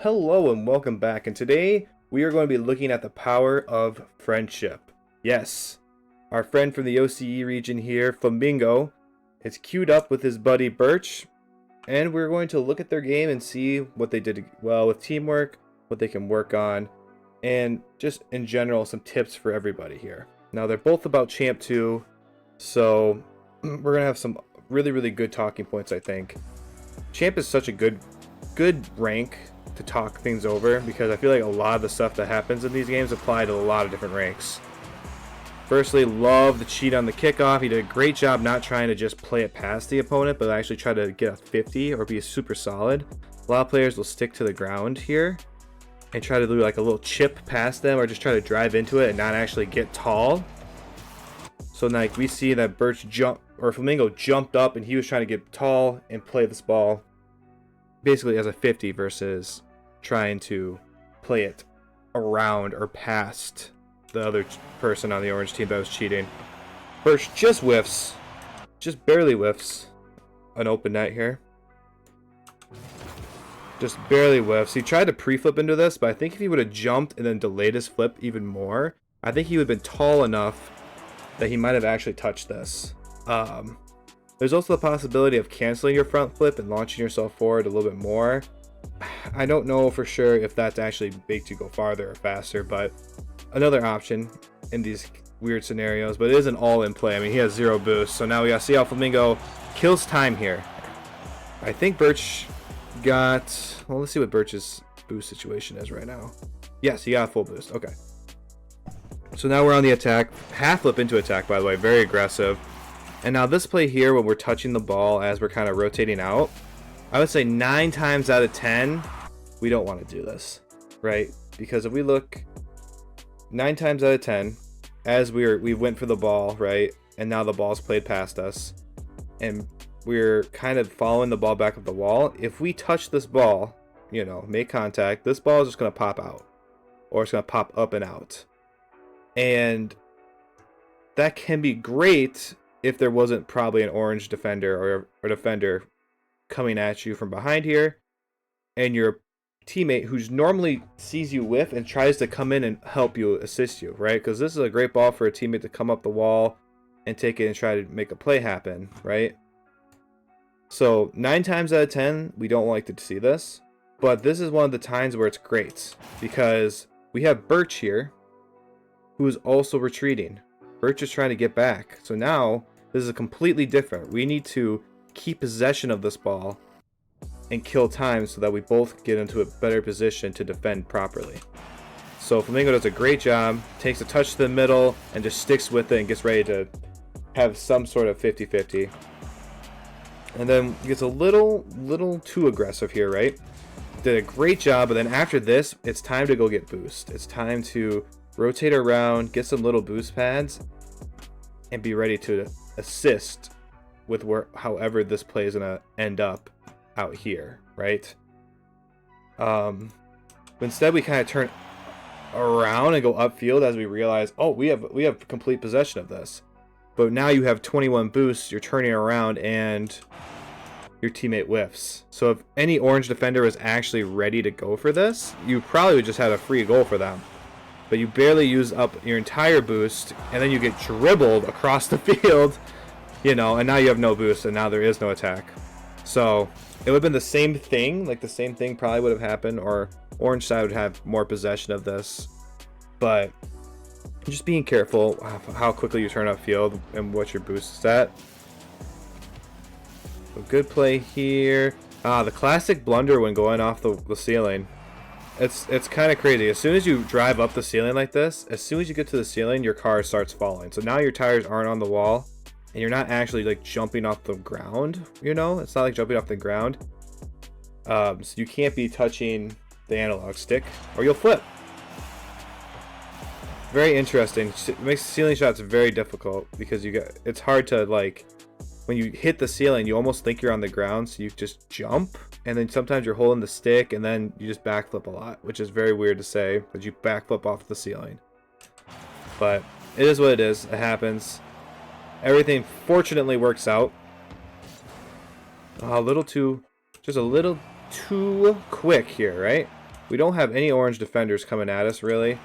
Hello and welcome back, and today we are going to be looking at the power of friendship. Yes, our friend from the OCE region here, Flamingo, is queued up with his buddy Birch, and we're going to look at their game and see what they did well with teamwork, what they can work on, and just in general some tips for everybody here. Now they're both about Champ 2, so we're going to have some really good talking points, I think. Champ is such a good rank to talk things over, because I feel like a lot of the stuff that happens in these games apply to a lot of different ranks. Firstly, love the cheat on the kickoff. He did a great job not trying to just play it past the opponent, but actually try to get a 50 or be super solid. A lot of players will stick to the ground here and try to do like a little chip past them, or just try to drive into it and not actually get tall. So like we see that Flamingo jumped up and he was trying to get tall and play this ball basically as a 50 versus trying to play it around or past the other person on the orange team that was cheating. Birch just whiffs, just barely whiffs an open net here. Just barely whiffs. He tried to pre-flip into this, but I think if he would have jumped and then delayed his flip even more, I think he would have been tall enough that he might have actually touched this. There's also the possibility of canceling your front flip and launching yourself forward a little bit more. I don't know for sure if that's actually makes you go farther or faster, but another option in these weird scenarios. But it is an all-in play. I mean, he has 0 boost, so now we gotta see how Flamingo kills time here. I think Birch got... Well, let's see what Birch's boost situation is right now. Yes, he got a full boost. Okay. So now we're on the attack. Half flip into attack, by the way. Very aggressive. And now this play here, when we're touching the ball as we're kind of rotating out, I would say 9 times out of 10, we don't want to do this, right? Because if we look 9 times out of 10, as we went for the ball, right? And now the ball's played past us, and we're kind of following the ball back up the wall. If we touch this ball, you know, make contact, this ball is just going to pop out, or it's going to pop up and out. And that can be great if there wasn't probably an orange defender or a defender coming at you from behind here, and your teammate who's normally sees you whiff and tries to come in and help you, assist you, right? Because this is a great ball for a teammate to come up the wall and take it and try to make a play happen, right? So 9 times out of 10, we don't like to see this, but this is one of the times where it's great, because we have Birch here, who is also retreating. Birch is trying to get back. So now, this is completely different. We need to keep possession of this ball and kill time so that we both get into a better position to defend properly. So Flamingo does a great job, takes a touch to the middle, and just sticks with it and gets ready to have some sort of 50-50. And then gets a little too aggressive here, right? Did a great job, but then after this, it's time to go get boost. It's time to rotate around, get some little boost pads, and be ready to assist with however this play is gonna end up out here, right? Instead, we kind of turn around and go upfield as we realize, oh, we have complete possession of this. But now you have 21 boosts. You're turning around and your teammate whiffs. So if any orange defender was actually ready to go for this, you probably would just have a free goal for them. But you barely use up your entire boost, and then you get dribbled across the field, you know, and now you have no boost, and now there is no attack. So it would have been the same thing, like the same thing probably would have happened, or orange side would have more possession of this. But just being careful how quickly you turn upfield and what your boost is at. A good play here. The classic blunder when going off the ceiling. It's kind of crazy. As soon as you drive up the ceiling like this, as soon as you get to the ceiling, your car starts falling. So now your tires aren't on the wall, and you're not actually like jumping off the ground, you know? It's not like jumping off the ground. So you can't be touching the analog stick, or you'll flip. Very interesting. It makes ceiling shots very difficult, because it's hard to, like, when you hit the ceiling, you almost think you're on the ground, so you just jump, and then sometimes you're holding the stick, and then you just backflip a lot, which is very weird to say, but you backflip off the ceiling. But it is what it is. It happens. Everything fortunately works out. Just a little too quick here, right? We don't have any orange defenders coming at us, really.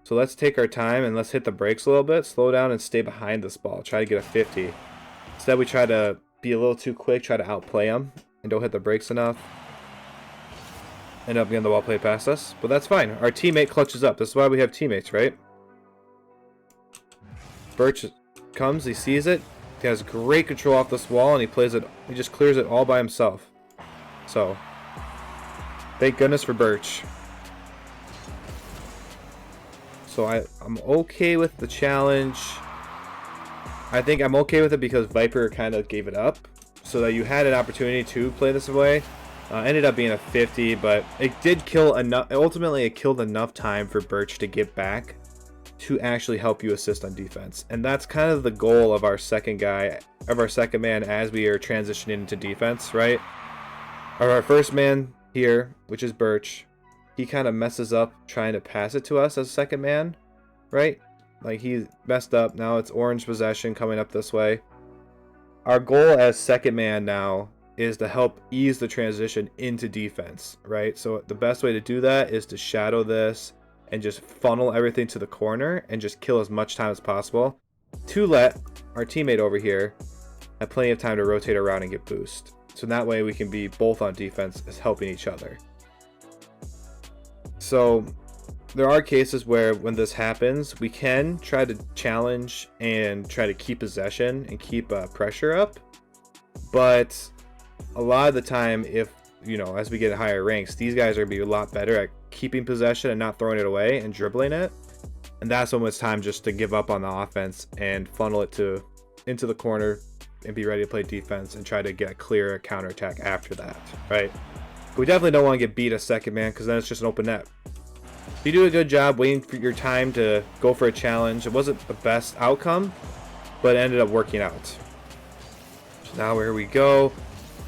So let's take our time and let's hit the brakes a little bit. Slow down and stay behind this ball. Try to get a 50. Instead, we try to be a little too quick, try to outplay them, and don't hit the brakes enough. End up getting the ball played past us, but that's fine. Our teammate clutches up. This is why we have teammates, right? Birch comes, he sees it. He has great control off this wall, and he plays it. He just clears it all by himself. So, thank goodness for Birch. So I'm okay with the challenge. I think I'm okay with it because Viper kind of gave it up, so that you had an opportunity to play this away. Ended up being a 50, but it did kill enough. Ultimately, it killed enough time for Birch to get back to actually help you assist on defense, and that's kind of the goal of our second guy, of our second man, as we are transitioning into defense, right? Our first man here, which is Birch, he kind of messes up trying to pass it to us as second man, right? Like, he messed up. Now it's orange possession coming up this way. Our goal as second man now is to help ease the transition into defense, right? So the best way to do that is to shadow this and just funnel everything to the corner and just kill as much time as possible to let our teammate over here have plenty of time to rotate around and get boost. So that way we can be both on defense as helping each other. So there are cases where when this happens, we can try to challenge and try to keep possession and keep pressure up. But a lot of the time, if, you know, as we get higher ranks, these guys are going to be a lot better at keeping possession and not throwing it away and dribbling it. And that's when it's time just to give up on the offense and funnel it into the corner and be ready to play defense and try to get a clear counterattack after that, right? But we definitely don't want to get beat a second man, because then it's just an open net. You do a good job waiting for your time to go for a challenge. It wasn't the best outcome, but it ended up working out. So now here we go.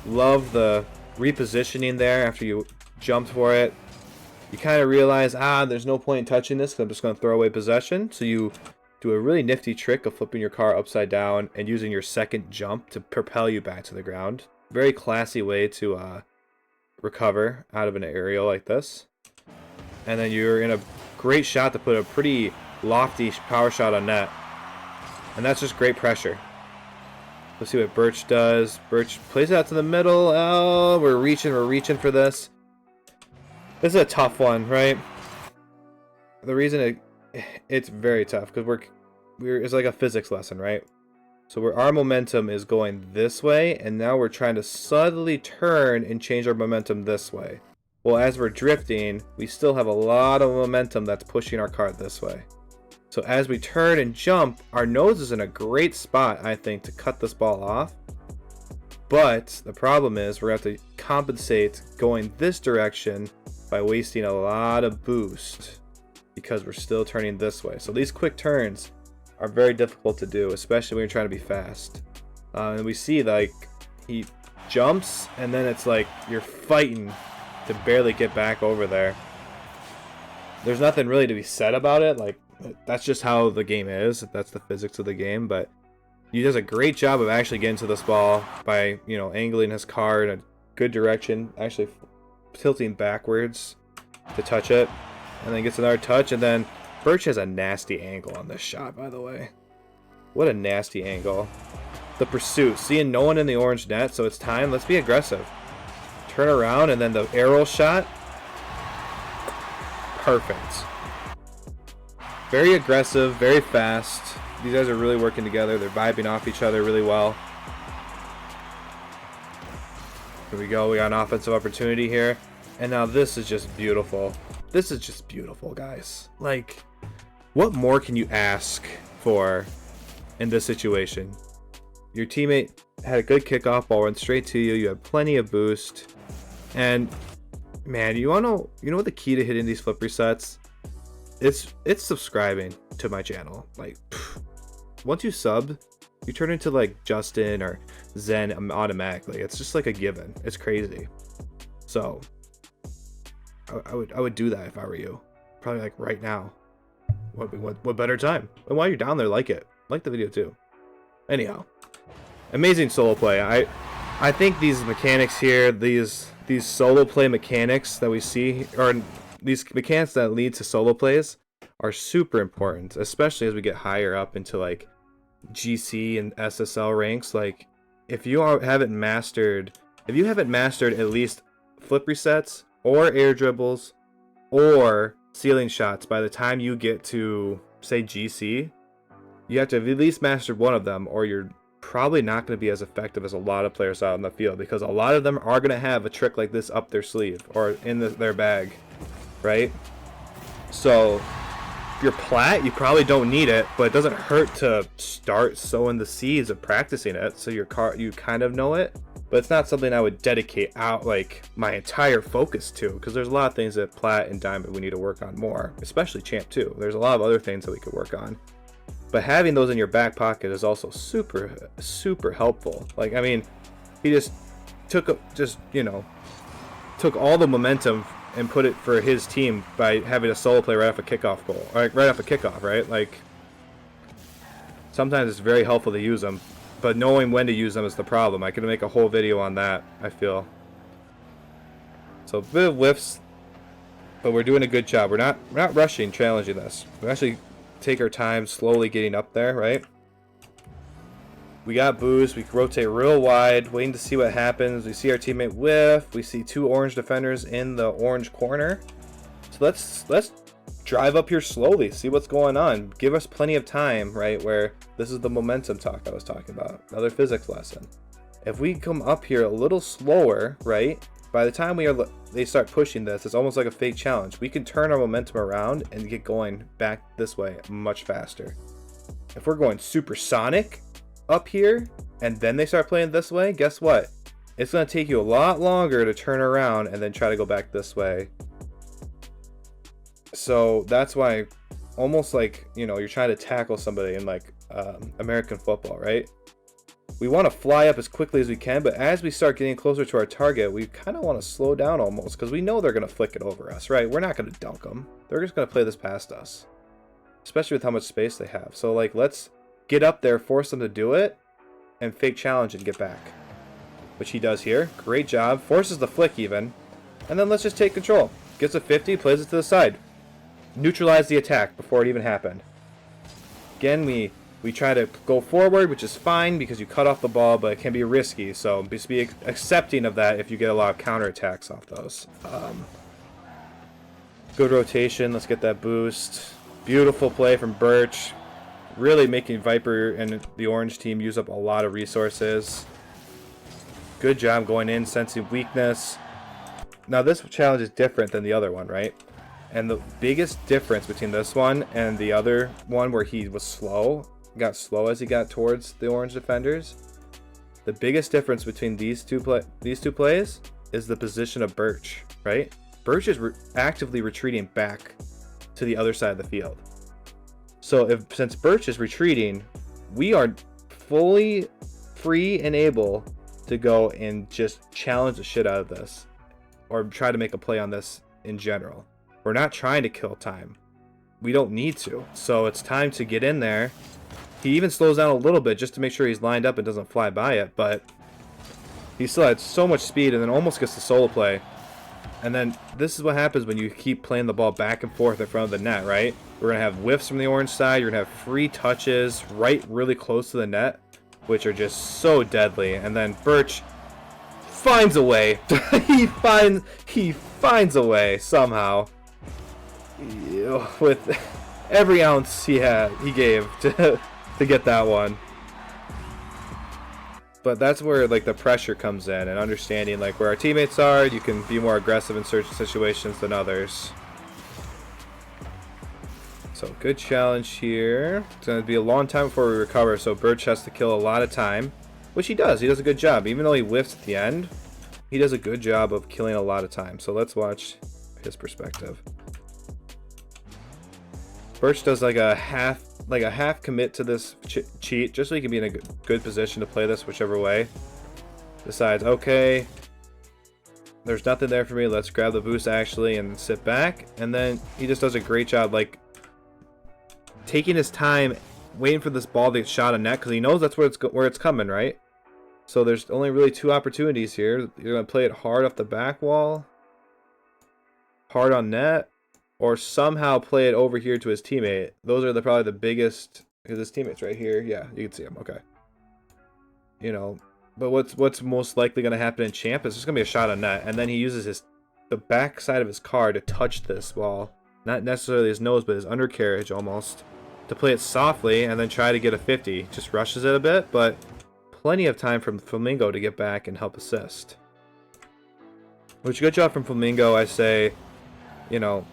Love the repositioning there after you jumped for it. You kind of realize, there's no point in touching this because I'm just going to throw away possession. So you do a really nifty trick of flipping your car upside down and using your second jump to propel you back to the ground. Very classy way to recover out of an aerial like this. And then you're in a great shot to put a pretty lofty power shot on net. And that's just great pressure. Let's see what Birch does. Birch plays it out to the middle. Oh, we're reaching for this. This is a tough one, right? The reason it's very tough because it's like a physics lesson, right? So our momentum is going this way, and now we're trying to subtly turn and change our momentum this way. Well, as we're drifting, we still have a lot of momentum that's pushing our car this way. So as we turn and jump, our nose is in a great spot, I think, to cut this ball off. But the problem is we're going to have to compensate going this direction by wasting a lot of boost because we're still turning this way. So these quick turns are very difficult to do, especially when you're trying to be fast. And we see, like, he jumps, and then it's like you're fighting to barely get back over there. There's nothing really to be said about it. Like, that's just how the game is. That's the physics of the game. But he does a great job of actually getting to this ball by, you know, angling his car in a good direction, actually tilting backwards to touch it, and then gets another touch. And then Birch has a nasty angle on this shot, by the way. What a nasty angle. The pursuit, seeing no one in the orange net, so it's time. Let's be aggressive. Turn around, and then the arrow shot. Perfect. Very aggressive, very fast. These guys are really working together. They're vibing off each other really well. Here we go. We got an offensive opportunity here. And now this is just beautiful. This is just beautiful, guys. Like, what more can you ask for in this situation? Your teammate had a good kickoff, ball went straight to you. You had plenty of boost. And, man, you know what the key to hitting these flip resets? It's subscribing to my channel. Like, once you sub, you turn into like Justin or Zen automatically. It's just like a given. It's crazy. So I would do that if I were you. Probably like right now. What better time? And while you're down there, like the video too. Anyhow, amazing solo play. I think these mechanics here, these solo play mechanics that we see, or these mechanics that lead to solo plays, are super important, especially as we get higher up into like GC and SSL ranks. Like, if you haven't mastered at least flip resets or air dribbles or ceiling shots by the time you get to, say, GC, you have to have at least mastered one of them, or you're probably not going to be as effective as a lot of players out in the field, because a lot of them are going to have a trick like this up their sleeve or in their bag, right? So if you're plat, you probably don't need it, but it doesn't hurt to start sowing the seeds of practicing it, so you kind of know it. But it's not something I would dedicate out like my entire focus to, because there's a lot of things that plat and diamond we need to work on more, especially champ 2. There's a lot of other things that we could work on. But having those in your back pocket is also super, super helpful. Like, I mean, he just took all the momentum and put it for his team by having a solo play right off a kickoff goal, right off a kickoff, right? Like, sometimes it's very helpful to use them, but knowing when to use them is the problem. I could make a whole video on that, I feel. So a bit of whiffs, but we're doing a good job. We're not rushing, challenging this. We actually take our time slowly getting up there, right? We got boost, we rotate real wide, waiting to see what happens. We see our teammate whiff, we see 2 orange defenders in the orange corner. So let's drive up here slowly, see what's going on. Give us plenty of time, right? Where this is the momentum talk I was talking about, another physics lesson. If we come up here a little slower, right? By the time they start pushing this, it's almost like a fake challenge. We can turn our momentum around and get going back this way much faster. If we're going supersonic up here and then they start playing this way, guess what? It's going to take you a lot longer to turn around and then try to go back this way. So that's why, almost like, you know, you're trying to tackle somebody in like American football, right? We want to fly up as quickly as we can, but as we start getting closer to our target, we kind of want to slow down almost, because we know they're going to flick it over us, right? We're not going to dunk them. They're just going to play this past us, especially with how much space they have. So, like, let's get up there, force them to do it, and fake challenge and get back, which he does here. Great job. Forces the flick even, and then let's just take control. Gets a 50, plays it to the side. Neutralize the attack before it even happened. Again, we try to go forward, which is fine because you cut off the ball, but it can be risky. So just be accepting of that if you get a lot of counterattacks off those. Good rotation. Let's get that boost. Beautiful play from Birch. Really making Viper and the orange team use up a lot of resources. Good job going in, sensing weakness. Now this challenge is different than the other one, right? And the biggest difference between this one and the other one where he was slow, got slow as he got towards the orange defenders, the biggest difference between these two plays is the position of Birch, right? Birch is actively retreating back to the other side of the field. So since Birch is retreating, we are fully free and able to go and just challenge the shit out of this, or try to make a play on this in general. We're not trying to kill time. We don't need to. So it's time to get in there. He even slows down a little bit just to make sure he's lined up and doesn't fly by it, but he still had so much speed and then almost gets the solo play. And then this is what happens when you keep playing the ball back and forth in front of the net, right? We're going to have whiffs from the orange side. You're going to have free touches right really close to the net, which are just so deadly. And then Birch finds a way. he finds a way somehow. With every ounce he gave to get that one. But that's where like the pressure comes in, and understanding like where our teammates are. You can be more aggressive in certain situations than others. So good challenge here. It's going to be a long time before we recover, so Birch has to kill a lot of time, which he does. He does a good job. Even though he whiffs at the end, he does a good job of killing a lot of time. So let's watch his perspective. Birch does like a half commit to this cheat, just so he can be in a good position to play this whichever way. Decides, okay, there's nothing there for me. Let's grab the boost actually and sit back. And then he just does a great job, like taking his time, waiting for this ball to get shot on net, because he knows that's where it's coming, right? So there's only really two opportunities here. You're going to play it hard off the back wall, hard on net, or somehow play it over here to his teammate. Those are probably the biggest, because his teammate's right here. Yeah, you can see him. Okay. You know, but what's most likely going to happen in Champ is there's going to be a shot on net, and then he uses the back side of his card to touch this ball. Not necessarily his nose, but his undercarriage almost. To play it softly and then try to get a 50. Just rushes it a bit, but plenty of time from Flamingo to get back and help assist. Which, good job from Flamingo, I say. You know,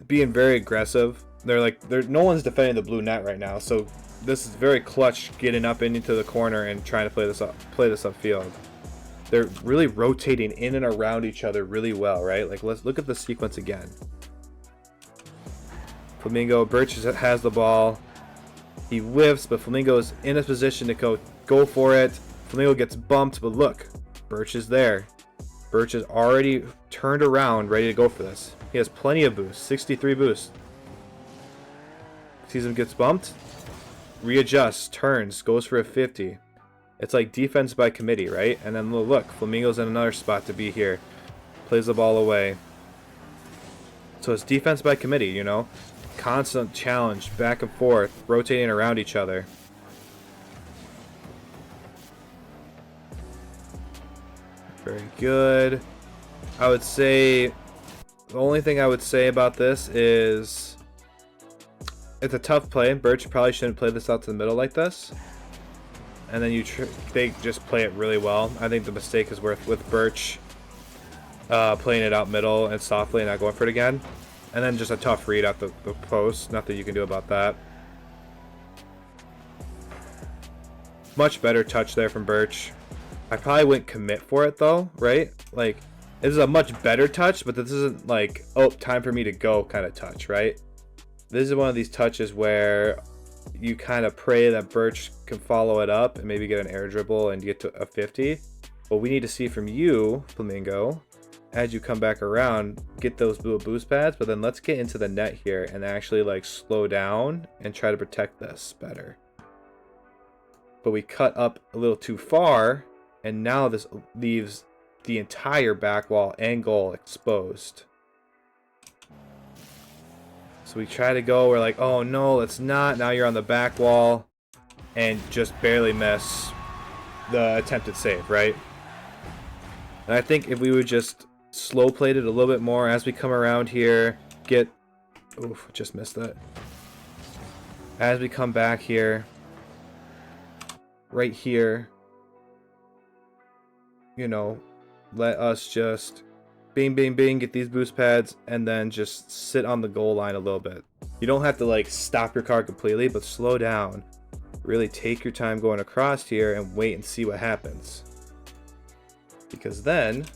being very aggressive. No one's defending the blue net right now, so this is very clutch getting up into the corner and trying to play this upfield. They're really rotating in and around each other really well, right? Like, let's look at the sequence again. Flamingo, Birch has the ball. He whiffs, but Flamingo is in a position to go for it. Flamingo gets bumped, but look, Birch is there. Birch is already turned around, ready to go for this. He has plenty of boost, 63 boost. Sees him gets bumped, readjusts, turns, goes for a 50. It's like defense by committee, right? And then look, Flamingo's in another spot to be here. Plays the ball away. So it's defense by committee, you know? Constant challenge, back and forth, rotating around each other. Very good. I would say the only thing I would say about this is it's a tough play. Birch probably shouldn't play this out to the middle like this. And then they just play it really well. I think the mistake is with Birch playing it out middle and softly and not going for it again. And then just a tough read at the post. Nothing you can do about that. Much better touch there from Birch. I probably wouldn't commit for it though, right? Like, this is a much better touch, but this isn't like, oh, time for me to go kind of touch, right? This is one of these touches where you kind of pray that Birch can follow it up and maybe get an air dribble and get to a 50. What we need to see from you, Flamingo, as you come back around, get those blue boost pads, but then let's get into the net here and actually like slow down and try to protect this better. But we cut up a little too far, and now this leaves the entire back wall and goal exposed. So we try to go, we're like, oh no, let's not. Now you're on the back wall and just barely miss the attempted save, right? And I think if we would just slow played it a little bit more as we come around here, oof, just missed that. As we come back here, right here, you know, let us just bing, bing, bing, get these boost pads, and then just sit on the goal line a little bit. You don't have to like stop your card completely, but slow down. Really take your time going across here and wait and see what happens. Because then,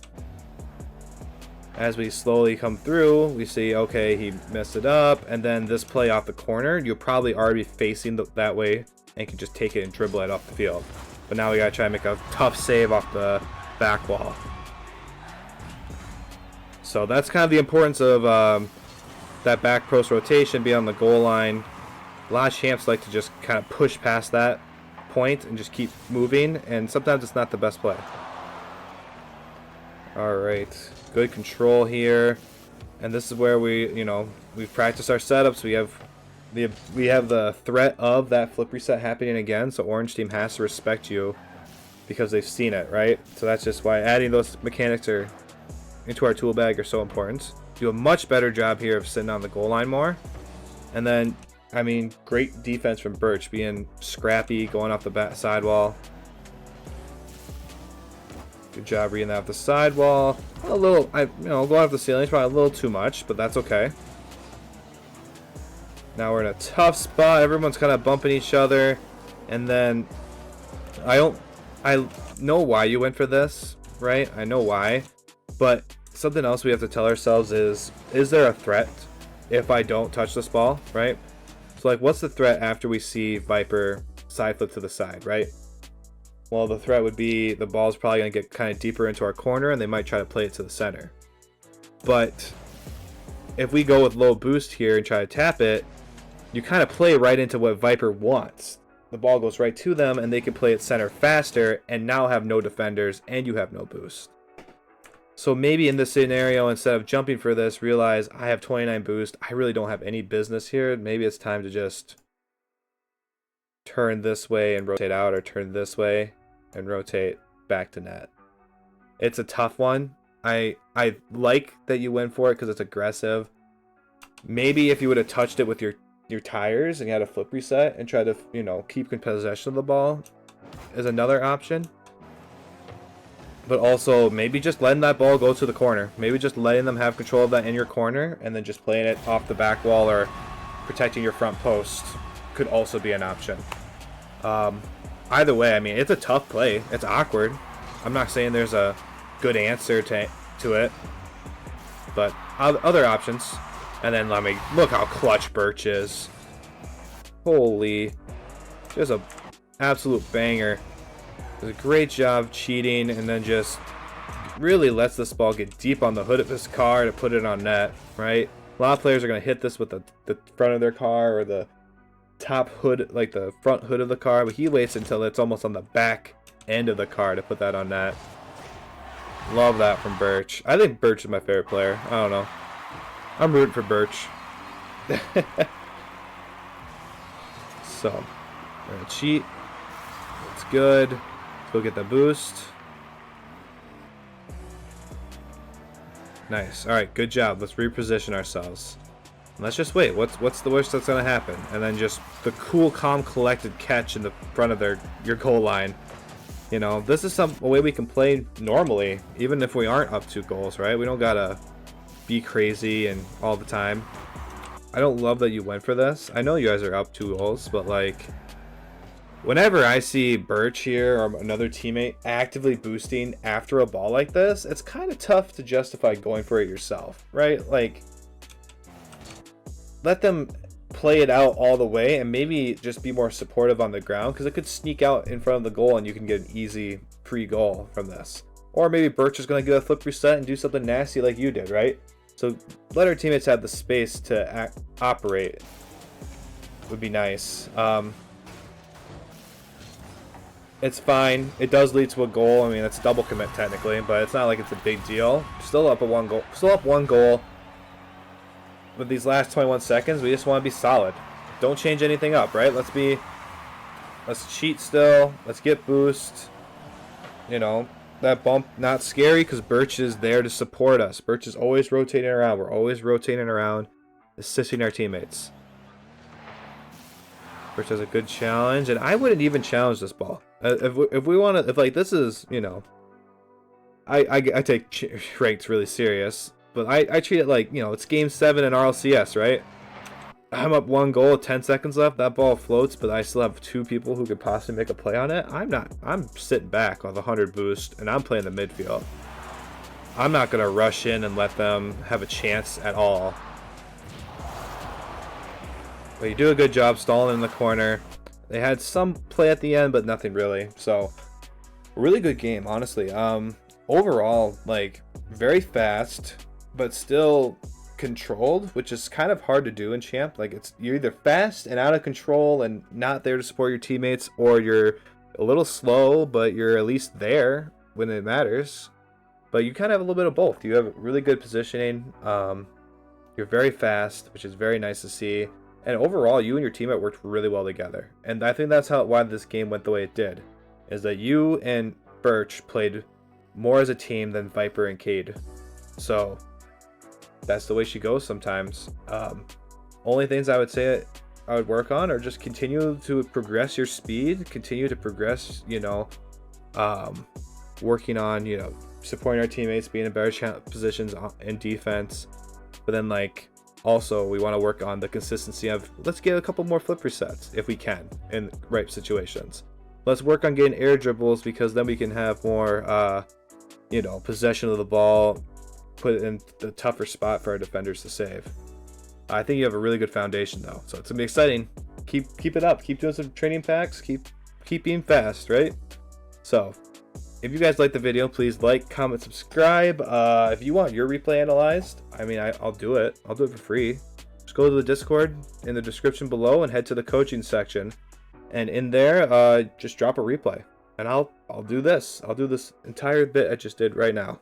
as we slowly come through, we see, okay, he messed it up, and then this play off the corner, you'll probably already be facing that way and can just take it and dribble it off the field. But now we gotta try and make a tough save off the back wall. So that's kind of the importance of that back post rotation, be on the goal line. A lot of champs like to just kind of push past that point and just keep moving, and sometimes it's not the best play. Alright, good control here. And this is where we've practiced our setups. We have the threat of that flip reset happening again, so Orange Team has to respect you because they've seen it, right? So that's just why adding those mechanics into our tool bag are so important. Do a much better job here of sitting on the goal line more. And then, I mean, great defense from Birch, being scrappy, going off the sidewall. Good job reading that off the sidewall. A little, going off the ceiling is probably a little too much, but that's okay. Now we're in a tough spot. Everyone's kind of bumping each other. And then, I know why you went for this, right? I know why. But something else we have to tell ourselves is there a threat if I don't touch this ball, right? So, like, what's the threat after we see Viper side flip to the side, right? Well, the threat would be the ball's probably going to get kind of deeper into our corner, and they might try to play it to the center. But if we go with low boost here and try to tap it, you kind of play right into what Viper wants. the ball goes right to them and they can play it center faster and now have no defenders and you have no boost. So maybe in this scenario, instead of jumping for this, realize I have 29 boost. I really don't have any business here. Maybe it's time to just turn this way and rotate out, or turn this way and rotate back to net. It's a tough one. I like that you went for it because it's aggressive. Maybe if you would have touched it with your tires and you had a flip reset and try to, you know, keep possession of the ball is another option. But also maybe just letting that ball go to the corner. Maybe just letting them have control of that in your corner and then just playing it off the back wall or protecting your front post could also be an option. Either way, I mean, it's a tough play. It's awkward. I'm not saying there's a good answer to it, but other options. And then let me look how clutch Birch is. Holy, just a absolute banger. Does a great job cheating and then just really lets this ball get deep on the hood of his car to put it on net, right? A lot of players are going to hit this with the front of their car or the top hood, like the front hood of the car, but he waits until it's almost on the back end of the car to put that on net. Love that from Birch. I think Birch is my favorite player. I don't know. I'm rooting for Birch. So, we're going to cheat. That's good. Let's go get the boost. Nice. Alright, good job. Let's reposition ourselves. Let's just wait. What's the worst that's going to happen? And then just the cool, calm, collected catch in the front of your goal line. You know, this is a way we can play normally, even if we aren't up 2 goals, right? We don't got to be crazy and all the time. I don't love that you went for this. I know you guys are up 2 goals, but like whenever I see Birch here or another teammate actively boosting after a ball like this, it's kind of tough to justify going for it yourself, right? Like, let them play it out all the way and maybe just be more supportive on the ground, because it could sneak out in front of the goal and you can get an easy free goal from this. Or maybe Birch is going to get a flip reset and do something nasty like you did, right? So let our teammates have the space to operate. Would be nice. It's fine. It does lead to a goal. I mean, it's a double commit technically, but it's not like it's a big deal. Still up 1 goal. Still up 1 goal. With these last 21 seconds, we just want to be solid. Don't change anything up, right? Let's cheat still. Let's get boost. You know, that bump, not scary because Birch is there to support us. Birch is always rotating around. We're always rotating around, assisting our teammates. Birch has a good challenge, and I wouldn't even challenge this ball. If we want to, if like this is, you know, I take ranked really serious, but I treat it like, you know, it's game 7 in rlcs, right? I'm up 1 goal, 10 seconds left. That ball floats, but I still have 2 people who could possibly make a play on it. I'm sitting back with 100 boost, and I'm playing the midfield. I'm not going to rush in and let them have a chance at all. But you do a good job stalling in the corner. They had some play at the end, but nothing really. So, really good game, honestly. Overall, like, very fast, but still controlled, which is kind of hard to do in Champ. Like, you're either fast and out of control and not there to support your teammates, or you're a little slow but you're at least there when it matters. But you kind of have a little bit of both. You have really good positioning, you're very fast, which is very nice to see, and overall you and your teammate worked really well together. And I think that's why this game went the way it did, is that you and Birch played more as a team than Viper and Cade. So that's the way she goes sometimes. Only things I would say I would work on are just continue to progress your speed, continue to progress, you know, working on, you know, supporting our teammates, being in better positions in defense. But then, like, also we want to work on the consistency of, let's get a couple more flip resets if we can in right situations. Let's work on getting air dribbles, because then we can have more, you know, possession of the ball, put it in the tougher spot for our defenders to save. I think you have a really good foundation though, so it's gonna be exciting. Keep it up. Keep doing some training packs. Keep being fast, right? So, if you guys like the video, please like, comment, subscribe. If you want your replay analyzed, I mean, I'll do it. I'll do it for free. Just go to the Discord in the description below and head to the coaching section, and in there, just drop a replay, and I'll do this. I'll do this entire bit I just did right now.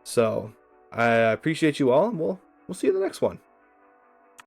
So I appreciate you all, and we'll see you in the next one.